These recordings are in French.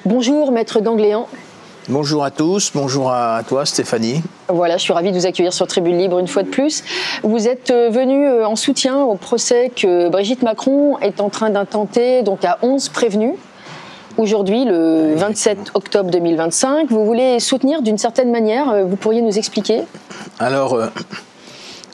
Bonjour Maître Gangléan. Bonjour à tous, bonjour à toi Stéphanie. Voilà, je suis ravie de vous accueillir sur Tribune Libre une fois de plus. Vous êtes venu en soutien au procès que Brigitte Macron est en train d'intenter donc à 11 prévenus. Aujourd'hui, le 27 octobre 2025, vous voulez soutenir d'une certaine manière, vous pourriez nous expliquer? Alors,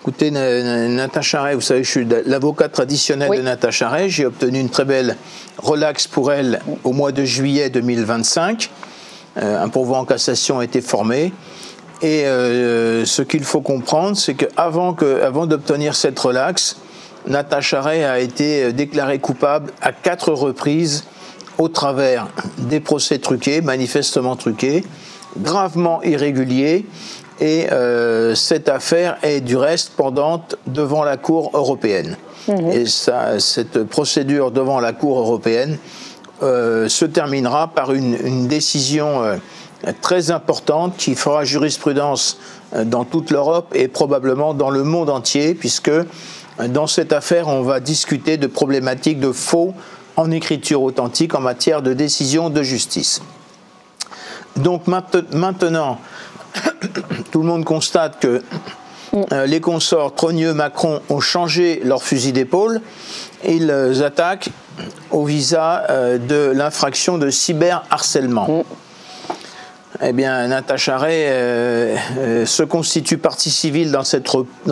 écoutez, Natacha Ray, vous savez, je suis l'avocat traditionnel de Natacha Ray. J'ai obtenu une très belle relaxe pour elle au mois de juillet 2025. Un pourvoi en cassation a été formé. Et ce qu'il faut comprendre, c'est qu'avant d'obtenir cette relaxe, Natacha Ray a été déclarée coupable à 4 reprises au travers des procès truqués, manifestement truqués, gravement irréguliers. Et cette affaire est du reste pendante devant la Cour européenne. Et cette procédure devant la Cour européenne se terminera par une décision très importante qui fera jurisprudence dans toute l'Europe et probablement dans le monde entier, puisque dans cette affaire, on va discuter de problématiques de faux en écriture authentique en matière de décision de justice. Donc maintenant, tout le monde constate que les consorts Trogneux-Macron ont changé leur fusil d'épaule. Ils attaquent au visa de l'infraction de cyberharcèlement. Eh bien, Natacha Ray se constitue partie civile dans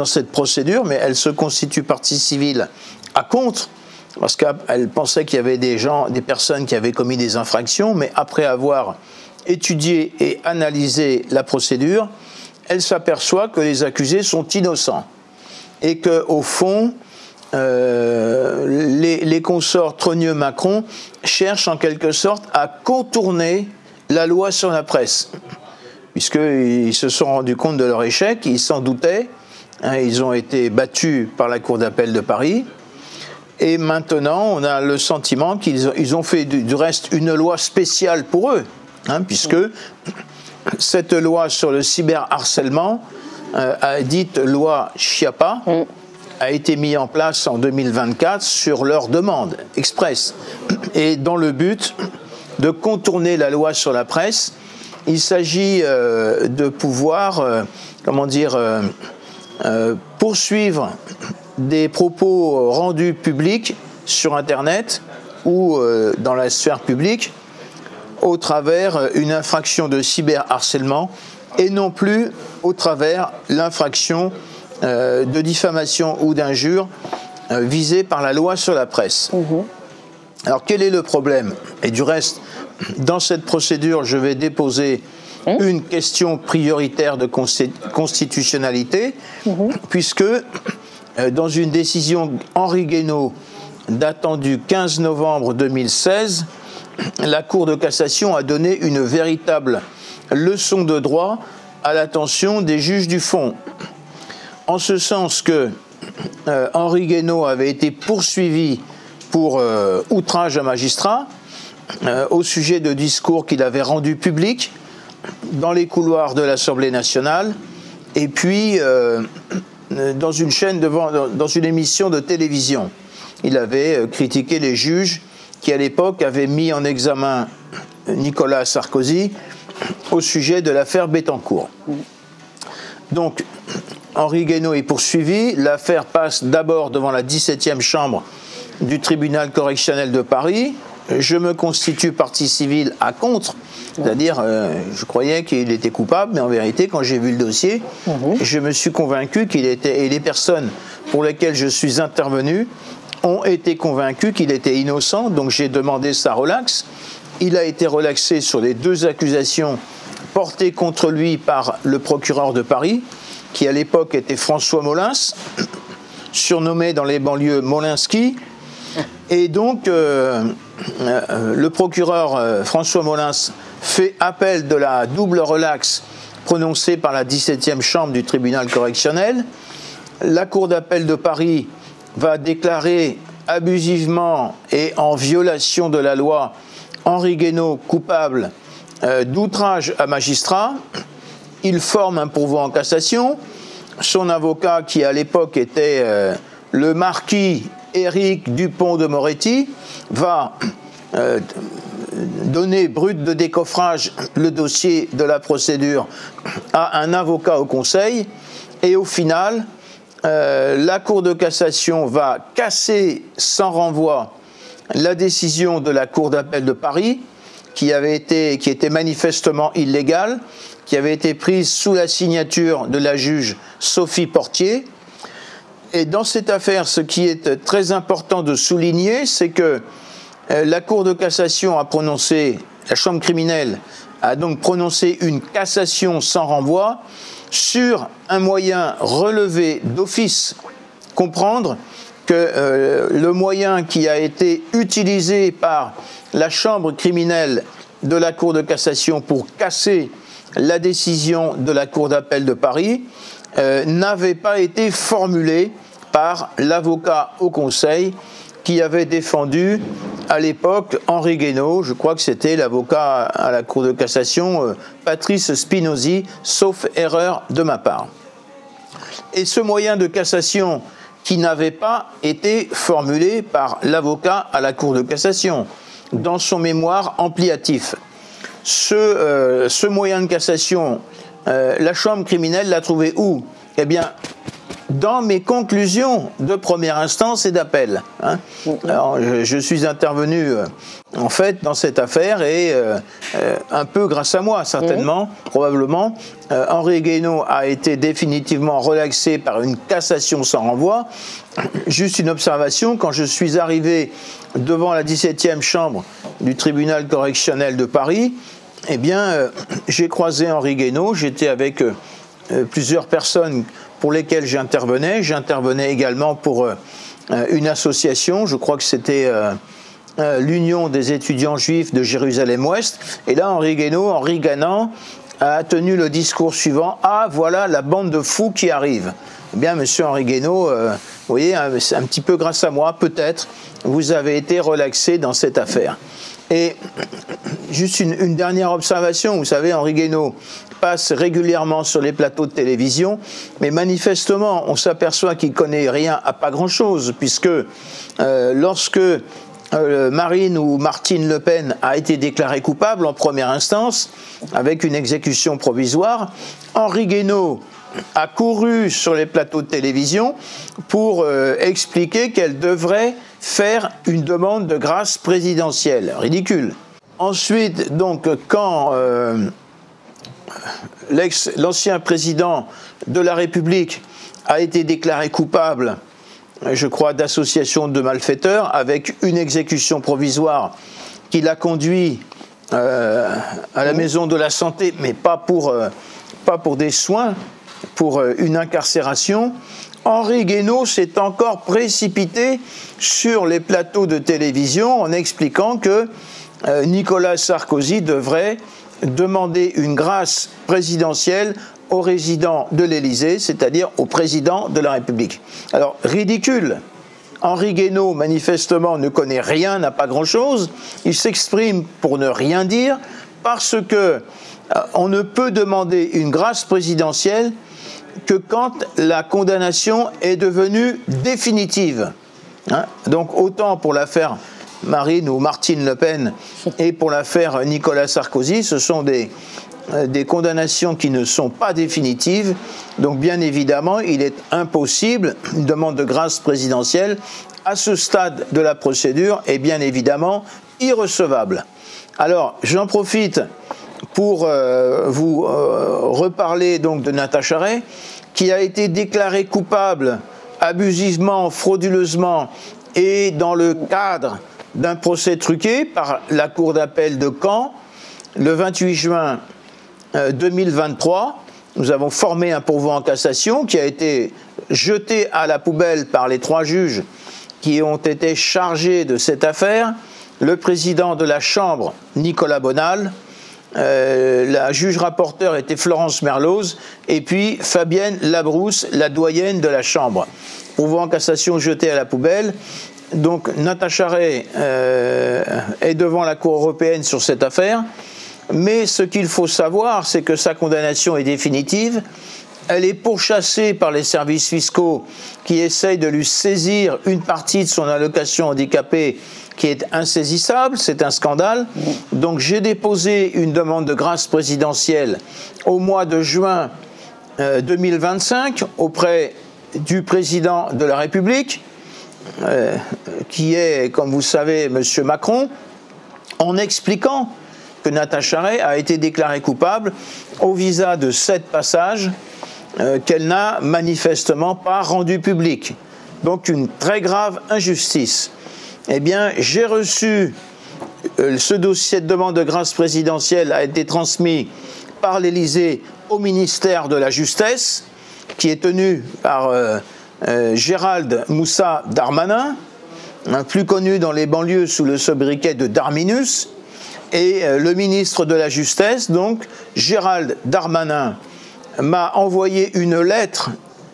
cette procédure, mais elle se constitue partie civile à contre, parce qu'elle pensait qu'il y avait des personnes qui avaient commis des infractions, mais après avoir étudié et analysé la procédure, elle s'aperçoit que les accusés sont innocents et qu'au fond, les consorts Trogneux-Macron cherchent en quelque sorte à contourner la loi sur la presse, puisqu'ils se sont rendus compte de leur échec, ils s'en doutaient, ils ont été battus par la Cour d'appel de Paris, et maintenant on a le sentiment qu'ils ont fait du reste une loi spéciale pour eux, puisque cette loi sur le cyberharcèlement, dite loi Schiappa, a été mise en place en 2024 sur leur demande express, et dans le but de contourner la loi sur la presse. Il s'agit de pouvoir, poursuivre des propos rendus publics sur Internet ou dans la sphère publique au travers une infraction de cyberharcèlement et non plus au travers l'infraction de diffamation ou d'injure visée par la loi sur la presse. Alors quel est le problème? Et du reste, dans cette procédure, je vais déposer une question prioritaire de constitutionnalité, puisque dans une décision Henri Guénaud datant du 15 novembre 2016, la Cour de cassation a donné une véritable leçon de droit à l'attention des juges du fond. En ce sens que Henri Guénaud avait été poursuivi pour outrage à magistrat au sujet de discours qu'il avait rendus publics dans les couloirs de l'Assemblée nationale et puis dans une chaîne dans une émission de télévision. Il avait critiqué les juges qui à l'époque avaient mis en examen Nicolas Sarkozy au sujet de l'affaire Bettencourt. Donc Henri Guénaud est poursuivi, l'affaire passe d'abord devant la 17e chambre du tribunal correctionnel de Paris. Je me constitue partie civile à contre, c'est-à-dire je croyais qu'il était coupable, mais en vérité, quand j'ai vu le dossier, je me suis convaincu qu'il était, et les personnes pour lesquelles je suis intervenu ont été convaincus qu'il était innocent, donc j'ai demandé sa relaxe. Il a été relaxé sur les 2 accusations portées contre lui par le procureur de Paris, qui à l'époque était François Molins, surnommé dans les banlieues Molinsky. Et donc, le procureur François Molins fait appel de la double relaxe prononcée par la 17e chambre du tribunal correctionnel. La Cour d'appel de Paris va déclarer abusivement et en violation de la loi Henri Guénaud coupable d'outrage à magistrat. Il forme un pourvoi en cassation. Son avocat, qui à l'époque était le marquis Éric Dupond de Moretti, va donné brut de décoffrage le dossier de la procédure à un avocat au Conseil, et au final, la Cour de cassation va casser sans renvoi la décision de la Cour d'appel de Paris, qui était manifestement illégale, qui avait été prise sous la signature de la juge Sophie Portier. Et dans cette affaire, ce qui est très important de souligner, c'est que la Cour de cassation a prononcé, la chambre criminelle a donc prononcé une cassation sans renvoi sur un moyen relevé d'office. Comprendre que le moyen qui a été utilisé par la chambre criminelle de la Cour de cassation pour casser la décision de la Cour d'appel de Paris n'avait pas été formulé par l'avocat au Conseil qui avait défendu à l'époque Henri Guénaud, je crois que c'était l'avocat à la Cour de cassation, Patrice Spinozzi, sauf erreur de ma part. Et ce moyen de cassation qui n'avait pas été formulé par l'avocat à la Cour de cassation dans son mémoire ampliatif. Ce moyen de cassation, la chambre criminelle l'a trouvé où? Eh bien, dans mes conclusions de première instance et d'appel. Alors, je suis intervenu, en fait, dans cette affaire, et un peu grâce à moi, certainement, probablement. Henri Guénaud a été définitivement relaxé par une cassation sans renvoi. Juste une observation, quand je suis arrivé devant la 17e chambre du tribunal correctionnel de Paris, eh bien, j'ai croisé Henri Guénaud, j'étais avec plusieurs personnes pour lesquelles j'intervenais. J'intervenais également pour une association, je crois que c'était l'Union des étudiants juifs de Jérusalem-Ouest. Et là, Henri Guénaud, en ricanant, a tenu le discours suivant: « Ah, voilà la bande de fous qui arrive ». Eh bien, monsieur Henri Guénaud, vous voyez, c'est un petit peu grâce à moi, peut-être, vous avez été relaxé dans cette affaire. Et juste une dernière observation, vous savez, Henri Guénaud passe régulièrement sur les plateaux de télévision, mais manifestement, on s'aperçoit qu'il ne connaît rien à pas grand-chose, puisque lorsque Marine ou Martine Le Pen a été déclarée coupable en première instance, avec une exécution provisoire, Henri Guénaud a couru sur les plateaux de télévision pour expliquer qu'elle devrait faire une demande de grâce présidentielle. Ridicule. Ensuite, donc, quand l'ancien président de la République a été déclaré coupable, je crois, d'association de malfaiteurs, avec une exécution provisoire qui l'a conduit à la maison de la santé, mais pas pour des soins, pour une incarcération, Henri Guénaud s'est encore précipité sur les plateaux de télévision en expliquant que Nicolas Sarkozy devrait demander une grâce présidentielle au résident de l'Élysée, c'est-à-dire au président de la République. Alors, ridicule. Henri Guénaud, manifestement, ne connaît rien, n'a pas grand-chose. Il s'exprime pour ne rien dire, parce que on ne peut demander une grâce présidentielle que quand la condamnation est devenue définitive. Donc autant pour l'affaire Marine ou Martine Le Pen et pour l'affaire Nicolas Sarkozy, ce sont des condamnations qui ne sont pas définitives. Donc bien évidemment, il est impossible, une demande de grâce présidentielle à ce stade de la procédure est bien évidemment irrecevable. Alors j'en profite pour vous reparler donc de Natacha Ray, qui a été déclarée coupable abusivement, frauduleusement et dans le cadre d'un procès truqué par la Cour d'appel de Caen le 28 juin 2023. Nous avons formé un pourvoi en cassation qui a été jeté à la poubelle par les 3 juges qui ont été chargés de cette affaire. Le président de la Chambre, Nicolas Bonal, la juge rapporteure était Florence Merloz, et puis Fabienne Labrousse, la doyenne de la Chambre. Pourvoi en cassation jeté à la poubelle. Donc Natacha Ray est devant la Cour européenne sur cette affaire, mais ce qu'il faut savoir, c'est que sa condamnation est définitive Elle est pourchassée par les services fiscaux qui essayent de lui saisir une partie de son allocation handicapée qui est insaisissable, c'est un scandale. Donc j'ai déposé une demande de grâce présidentielle au mois de juin 2025 auprès du président de la République, qui est, comme vous savez, M. Macron, en expliquant que Natacha Ray a été déclarée coupable au visa de 7 passages qu'elle n'a manifestement pas rendu public. Donc une très grave injustice. Eh bien, j'ai reçu ce dossier de demande de grâce présidentielle a été transmis par l'Élysée au ministère de la Justice, qui est tenu par Gérald Moussa Darmanin, plus connu dans les banlieues sous le sobriquet de Darminus, et le ministre de la Justice, donc Gérald Darmanin, m'a envoyé une lettre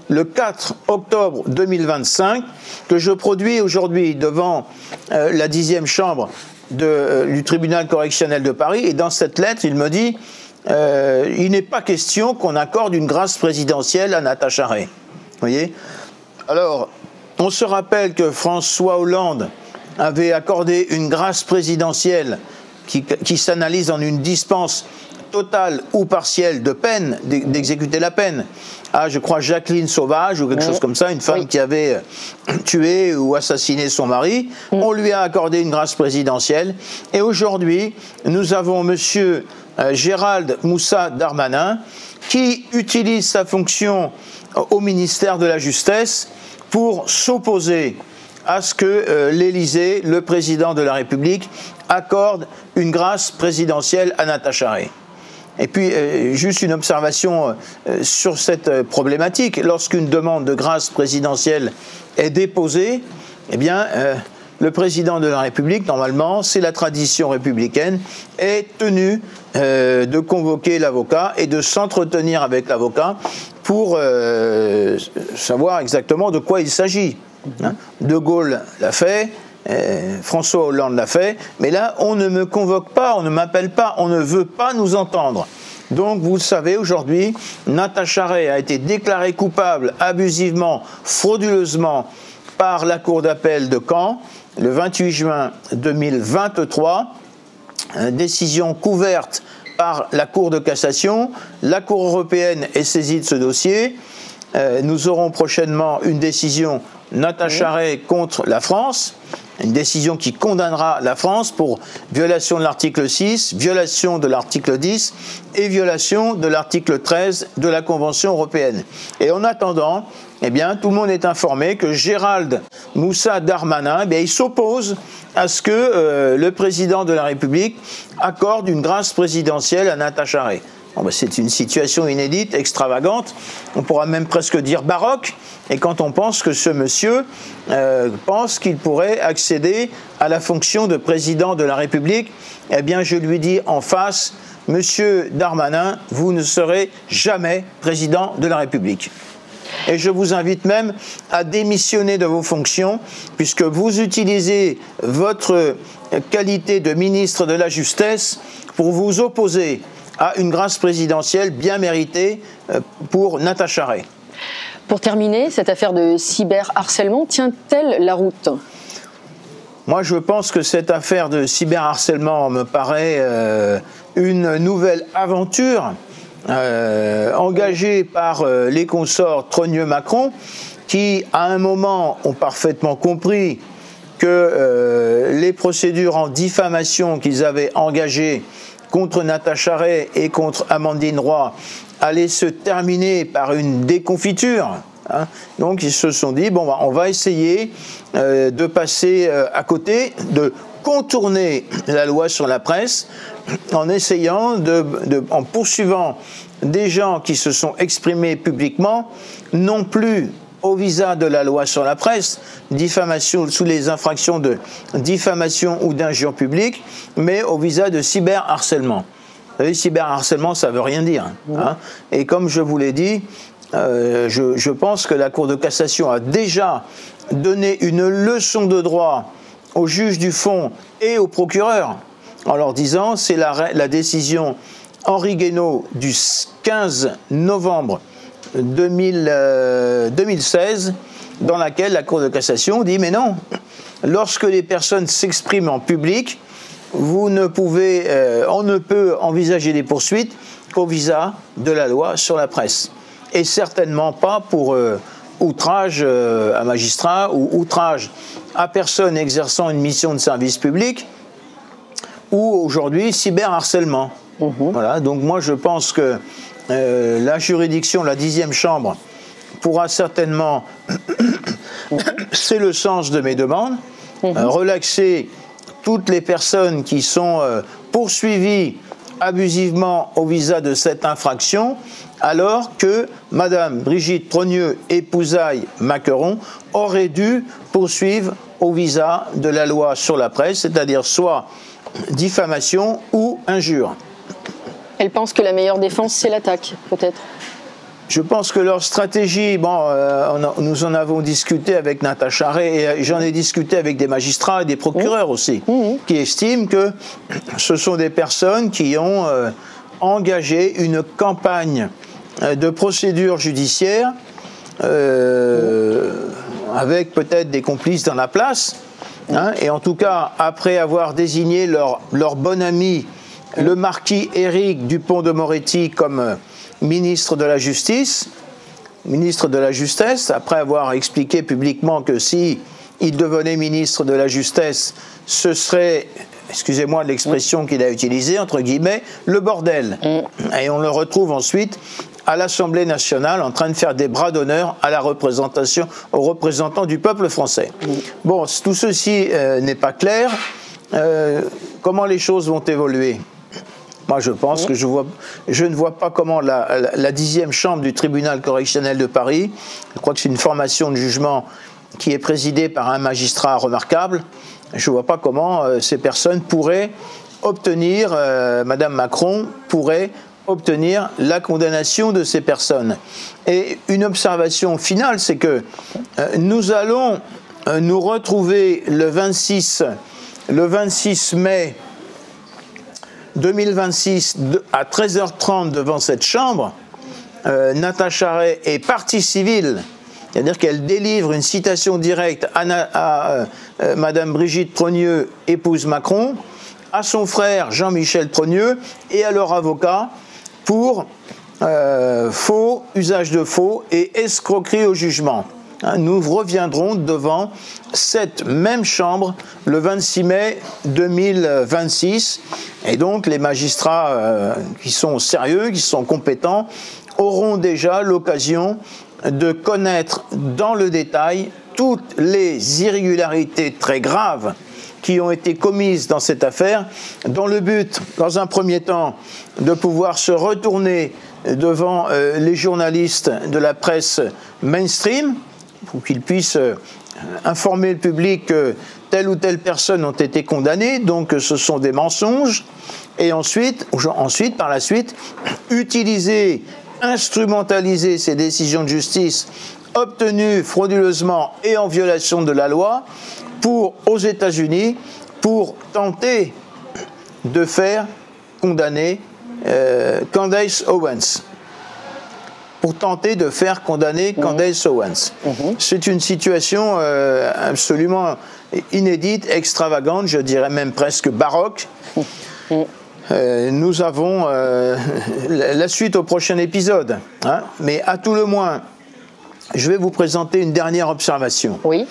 le 4 octobre 2025 que je produis aujourd'hui devant la 10e chambre du tribunal correctionnel de Paris. Et dans cette lettre, il me dit il n'est pas question qu'on accorde une grâce présidentielle à Natacha Ray. Vous voyez ? Alors, on se rappelle que François Hollande avait accordé une grâce présidentielle qui s'analyse en une dispense totale ou partielle de peine, d'exécuter la peine, à, je crois, Jacqueline Sauvage ou quelque chose comme ça, une femme qui avait tué ou assassiné son mari. On lui a accordé une grâce présidentielle. Et aujourd'hui, nous avons monsieur Gérald Moussa Darmanin qui utilise sa fonction au ministère de la Justice pour s'opposer à ce que l'Élysée, le président de la République, accorde une grâce présidentielle à Natacha Ray. Et puis, juste une observation sur cette problématique. Lorsqu'une demande de grâce présidentielle est déposée, eh bien, le président de la République, normalement, c'est la tradition républicaine, est tenu de convoquer l'avocat et de s'entretenir avec l'avocat pour savoir exactement de quoi il s'agit. De Gaulle l'a fait, François Hollande l'a fait, mais là, on ne me convoque pas, on ne m'appelle pas, on ne veut pas nous entendre. Donc, vous le savez, aujourd'hui, Natacha Ray a été déclarée coupable abusivement, frauduleusement, par la Cour d'appel de Caen, le 28 juin 2023, décision couverte par la Cour de cassation. La Cour européenne est saisie de ce dossier. Nous aurons prochainement une décision Natacha Ray contre la France, une décision qui condamnera la France pour violation de l'article 6, violation de l'article 10 et violation de l'article 13 de la Convention européenne. Et en attendant, eh bien, tout le monde est informé que Gérald Moussa Darmanin, eh bien, il s'oppose à ce que le président de la République accorde une grâce présidentielle à Natacha Ray. Bon, ben, c'est une situation inédite, extravagante, on pourra même presque dire baroque, et quand on pense que ce monsieur pense qu'il pourrait accéder à la fonction de président de la République, eh bien je lui dis en face, monsieur Darmanin, vous ne serez jamais président de la République. Et je vous invite même à démissionner de vos fonctions, puisque vous utilisez votre qualité de ministre de la Justice pour vous opposer à une grâce présidentielle bien méritée pour Natacha Ray. Pour terminer, cette affaire de cyberharcèlement tient-elle la route ? Moi, je pense que cette affaire de cyberharcèlement me paraît une nouvelle aventure engagée par les consorts Trogneux-Macron qui, à un moment, ont parfaitement compris que les procédures en diffamation qu'ils avaient engagées contre Natacha Ray et contre Amandine Roy allait se terminer par une déconfiture. Donc ils se sont dit, bon, on va essayer de passer à côté, de contourner la loi sur la presse en essayant en poursuivant des gens qui se sont exprimés publiquement, non plus au visa de la loi sur la presse, diffamation sous les infractions de diffamation ou d'injure publique, mais au visa de cyberharcèlement. Vous savez, cyberharcèlement, ça ne veut rien dire. Et comme je vous l'ai dit, je pense que la Cour de cassation a déjà donné une leçon de droit aux juges du fond et aux procureurs, en leur disant, c'est la décision Henri Guénaud du 15 novembre 2016, dans laquelle la Cour de cassation dit mais non, lorsque les personnes s'expriment en public, on ne peut envisager des poursuites qu'au visa de la loi sur la presse. Et certainement pas pour outrage à magistrat ou outrage à personne exerçant une mission de service public ou aujourd'hui cyberharcèlement. Voilà, donc moi je pense que la juridiction, la 10e chambre, pourra certainement, c'est le sens de mes demandes, relaxer toutes les personnes qui sont poursuivies abusivement au visa de cette infraction, alors que Madame Brigitte Trogneux, épousaille Macron, aurait dû poursuivre au visa de la loi sur la presse, c'est-à-dire soit diffamation ou injure. Elle pense que la meilleure défense, c'est l'attaque, peut-être. Je pense que leur stratégie, nous en avons discuté avec Natacha Ray et j'en ai discuté avec des magistrats et des procureurs aussi, qui estiment que ce sont des personnes qui ont engagé une campagne de procédure judiciaire avec peut-être des complices dans la place, et en tout cas, après avoir désigné leur bon ami, le marquis Éric Dupond-de-Moretti, comme ministre de la Justice, ministre de la Justesse, après avoir expliqué publiquement que si il devenait ministre de la Justesse, ce serait, excusez-moi de l'expression qu'il a utilisée, entre guillemets, le bordel. Et on le retrouve ensuite à l'Assemblée nationale en train de faire des bras d'honneur à la représentation, aux représentants du peuple français. Bon, tout ceci n'est pas clair. Comment les choses vont évoluer ? Moi, je pense que je ne vois pas comment la 10e chambre du tribunal correctionnel de Paris, je crois que c'est une formation de jugement qui est présidée par un magistrat remarquable, je ne vois pas comment ces personnes pourraient obtenir, Madame Macron pourrait obtenir la condamnation de ces personnes. Et une observation finale, c'est que nous allons nous retrouver le 26 mai 2026 à 13h30 devant cette chambre. Natacha Ray est partie civile, c'est-à-dire qu'elle délivre une citation directe à Madame Brigitte Trogneux, épouse Macron, à son frère Jean-Michel Trogneux et à leur avocat pour faux, usage de faux et escroquerie au jugement. Nous reviendrons devant cette même chambre le 26 mai 2026 et donc les magistrats qui sont sérieux, qui sont compétents, auront déjà l'occasion de connaître dans le détail toutes les irrégularités très graves qui ont été commises dans cette affaire, dans le but, dans un premier temps, de pouvoir se retourner devant les journalistes de la presse mainstream, pour qu'ils puissent informer le public que telle ou telle personne ont été condamnées, donc ce sont des mensonges, et ensuite, par la suite, instrumentaliser ces décisions de justice obtenues frauduleusement et en violation de la loi aux États-Unis pour tenter de faire condamner Candace Owens. Candace Owens. C'est une situation absolument inédite, extravagante, je dirais même presque baroque. Nous avons la suite au prochain épisode, mais à tout le moins, je vais vous présenter une dernière observation. Oui.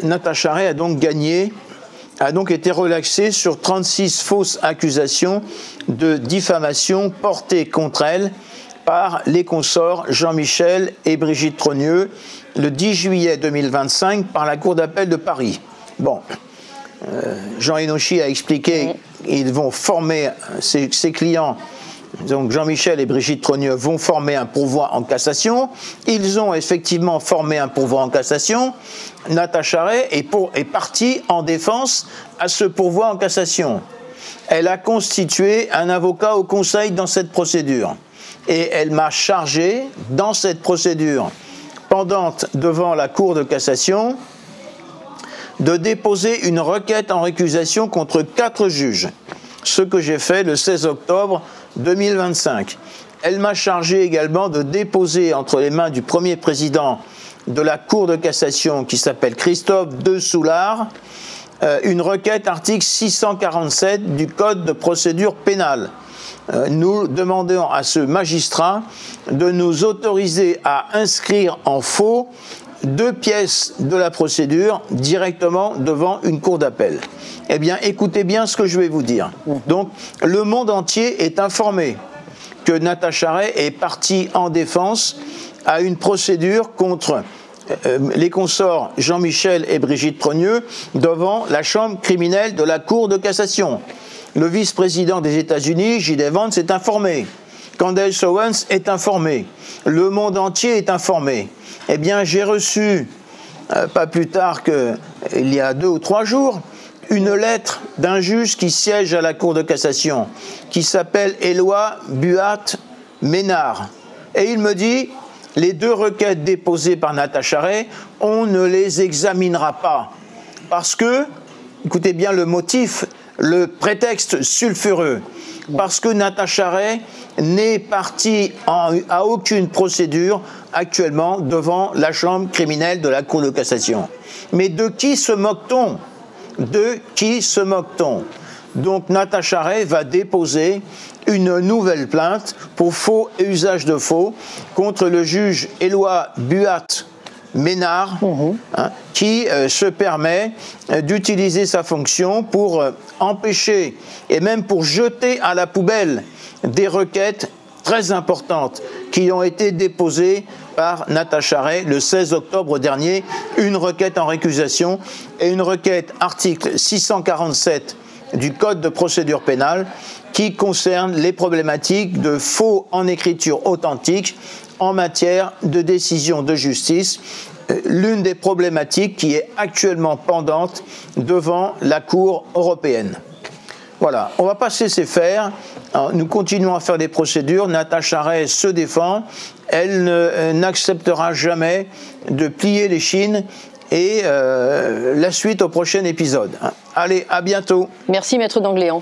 Natacha Ray a donc été relaxée sur 36 fausses accusations de diffamation portées contre elle par les consorts Jean-Michel et Brigitte Trogneux le 10 juillet 2025 par la Cour d'appel de Paris. Bon, Jean Hénochy a expliqué qu'ils vont former ses clients, donc Jean-Michel et Brigitte Trogneux vont former un pourvoi en cassation. Ils ont effectivement formé un pourvoi en cassation. Natacha Ray est partie en défense à ce pourvoi en cassation. Elle a constitué un avocat au conseil dans cette procédure. Et elle m'a chargé, dans cette procédure pendante devant la Cour de cassation, de déposer une requête en récusation contre 4 juges. Ce que j'ai fait le 16 octobre 2025. elle m'a chargé également de déposer entre les mains du premier président de la Cour de cassation, qui s'appelle Christophe de Soulard, une requête article 647 du Code de procédure pénale. Nous demandons à ce magistrat de nous autoriser à inscrire en faux 2 pièces de la procédure directement devant une cour d'appel. Eh bien, écoutez bien ce que je vais vous dire. Donc, le monde entier est informé que Natacha Ray est partie en défense à une procédure contre les consorts Jean-Michel et Brigitte Progneux devant la chambre criminelle de la Cour de cassation. Le vice-président des États-Unis, J.D. Vance, est informé. Candace Owens est informé. Le monde entier est informé. Eh bien, j'ai reçu, pas plus tard qu'il y a 2 ou 3 jours, une lettre d'un juge qui siège à la Cour de cassation, qui s'appelle Éloi Buat-Ménard. Et il me dit, les 2 requêtes déposées par Natacha Ray, on ne les examinera pas. Parce que, écoutez bien le motif, le prétexte sulfureux, parce que Natacha Ray n'est partie à aucune procédure actuellement devant la chambre criminelle de la Cour de cassation. Mais de qui se moque-t-on? De qui se moque-t-on? Donc Natacha Ray va déposer une nouvelle plainte pour faux et usage de faux contre le juge Éloi Buat-Ménard, qui se permet d'utiliser sa fonction pour empêcher et même pour jeter à la poubelle des requêtes très importantes qui ont été déposées par Natacha Ray le 16 octobre dernier, une requête en récusation et une requête article 647 du Code de procédure pénale qui concerne les problématiques de faux en écriture authentique en matière de décision de justice, l'une des problématiques qui est actuellement pendante devant la Cour européenne. Voilà, on va pas se laisser faire. Alors, nous continuons à faire des procédures. Natacha Ray se défend. Elle n'acceptera jamais de plier les chines. Et la suite au prochain épisode. Allez, à bientôt. Merci, Maître d'Angléan.